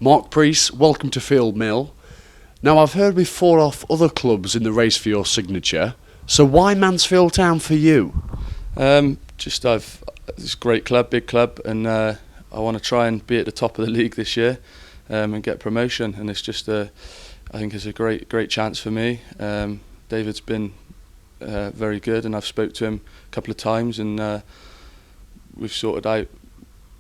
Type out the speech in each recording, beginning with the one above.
Mark Preece, welcome to Field Mill. Now, I've heard before off other clubs in the race for your signature, so why Mansfield Town for you? It's a great club, big club, and I want to try and be at the top of the league this year and get promotion. And it's just I think it's a great chance for me. David's been very good, and I've spoke to him a couple of times, and we've sorted out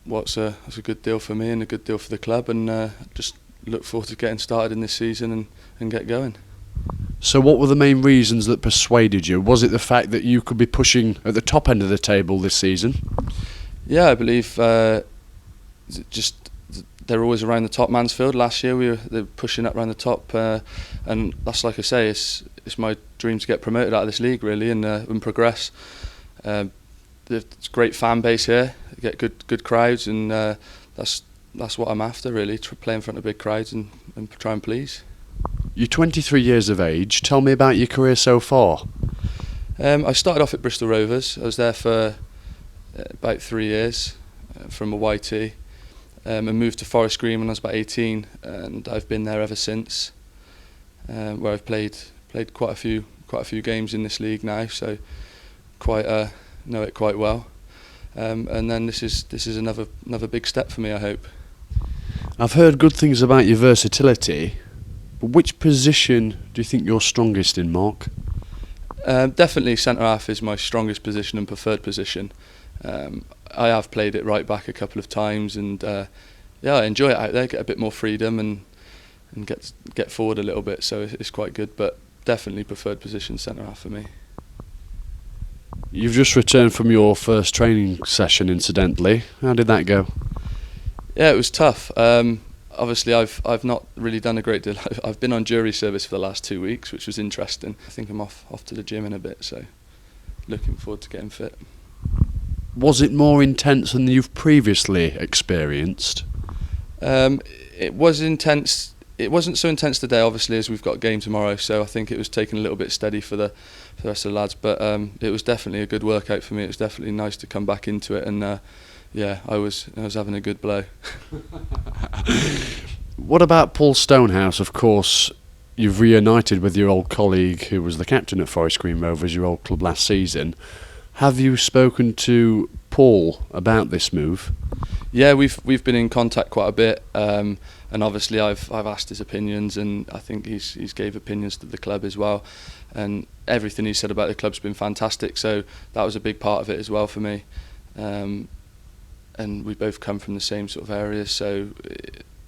what's a good deal for me and a good deal for the club, and just look forward to getting started in this season and get going. So what were the main reasons that persuaded you? Was it the fact that you could be pushing at the top end of the table this season? Yeah, I believe just they're always around the top. Mansfield last year they were pushing up around the top, and that's, like I say, it's my dream to get promoted out of this league really and progress. It's a great fan base here. You get good crowds, and that's what I'm after really. Play in front of big crowds and try and please. You're 23 years of age. Tell me about your career so far. I started off at Bristol Rovers. I was there for about 3 years from a YT, and moved to Forest Green when I was about 18, and I've been there ever since. Where I've played quite a few games in this league now, so know it quite well. And then this is another big step for me, I hope. I've heard good things about your versatility. But which position do you think you're strongest in, Mark? Definitely centre half is my strongest position and preferred position. I have played it right back a couple of times, and I enjoy it out there. Get a bit more freedom and get forward a little bit, so it's quite good. But definitely preferred position centre half for me. You've just returned from your first training session, incidentally. How did that go? Yeah, it was tough. Obviously, I've not really done a great deal. I've been on jury service for the last 2 weeks, which was interesting. I think I'm off to the gym in a bit, so looking forward to getting fit. Was it more intense than you've previously experienced? It was intense. It wasn't so intense today, obviously, as we've got a game tomorrow. So I think it was taking a little bit steady for the rest of the lads. But it was definitely a good workout for me. It was definitely nice to come back into it, and I was having a good blow. What about Paul Stonehouse? Of course, you've reunited with your old colleague who was the captain at Forest Green Rovers, your old club last season. Have you spoken to Paul about this move? Yeah, we've been in contact quite a bit, and obviously I've asked his opinions, and I think he's gave opinions to the club as well, and everything he said about the club's been fantastic. So that was a big part of it as well for me. And we both come from the same sort of areas, so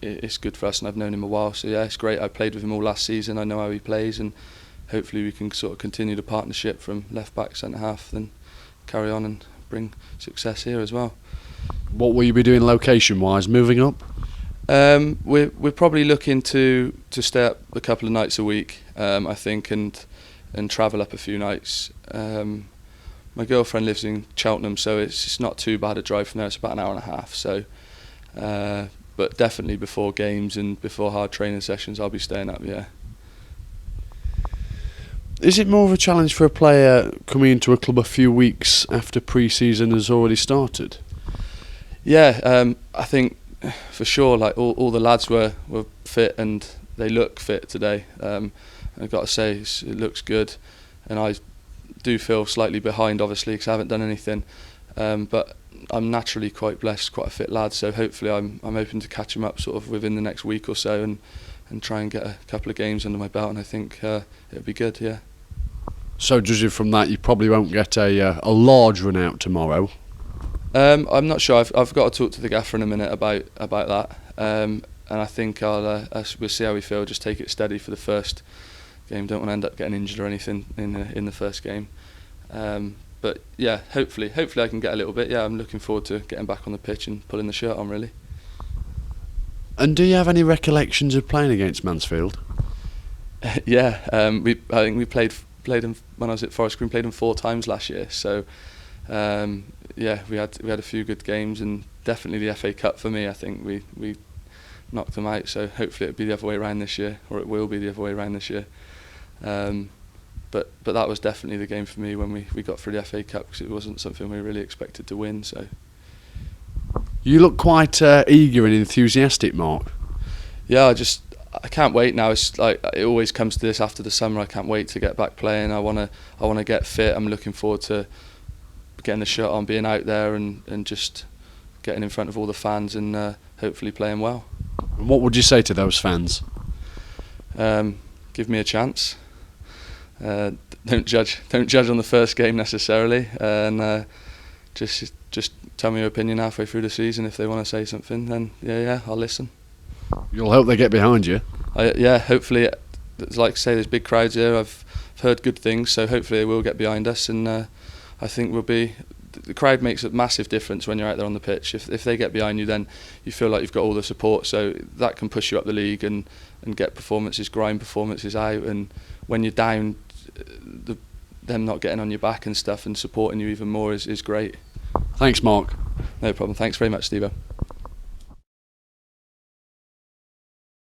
it's good for us, and I've known him a while, so yeah, it's great. I played with him all last season. I know how he plays, and hopefully we can sort of continue the partnership from left back, centre half, then carry on and bring success here as well. What will you be doing location wise, moving up? We're probably looking to stay up a couple of nights a week, I think, and travel up a few nights. My girlfriend lives in Cheltenham, so it's not too bad a drive from there. It's about an hour and a half. So, but definitely before games and before hard training sessions, I'll be staying up. Yeah. Is it more of a challenge for a player coming into a club a few weeks after pre-season has already started? Yeah, I think for sure. Like all the lads were fit, and they look fit today. I've got to say it looks good, and I do feel slightly behind, obviously, because I haven't done anything, but I'm naturally quite blessed, quite a fit lad, so hopefully I'm hoping to catch him up sort of within the next week or so, and try and get a couple of games under my belt, and I think it'll be good. Yeah. So judging from that, you probably won't get a large run out tomorrow. I'm not sure. I've got to talk to the gaffer in a minute about that, and I think we'll see how we feel. Just take it steady for the first game. Don't want to end up getting injured or anything in the first game. But yeah, hopefully I can get a little bit. Yeah, I'm looking forward to getting back on the pitch and pulling the shirt on really. And do you have any recollections of playing against Mansfield? Yeah, I think we played them when I was at Forest Green. Played them 4 times last year. So yeah, we had a few good games, and definitely the FA Cup for me. I think we knocked them out. So hopefully it'll be the other way around this year, or it will be the other way around this year. But that was definitely the game for me when we got through the FA Cup, because it wasn't something we really expected to win. So you look quite eager and enthusiastic, Mark. Yeah, I can't wait now. It's like it always comes to this after the summer. I can't wait to get back playing. I wanna get fit. I'm looking forward to getting the shirt on, being out there, and just getting in front of all the fans and hopefully playing well. And what would you say to those fans? Give me a chance. Don't judge on the first game necessarily, and just tell me your opinion halfway through the season. If they want to say something, then yeah, I'll listen. You'll hope they get behind you. Yeah, hopefully. Like I say, there's big crowds here. I've heard good things, so hopefully they will get behind us, and I think the crowd makes a massive difference when you're out there on the pitch. If they get behind you, then you feel like you've got all the support, so that can push you up the league and get grind performances out. And when you're down, them not getting on your back and stuff and supporting you even more is great. Thanks, Mark. No problem. Thanks very much, Steve-O.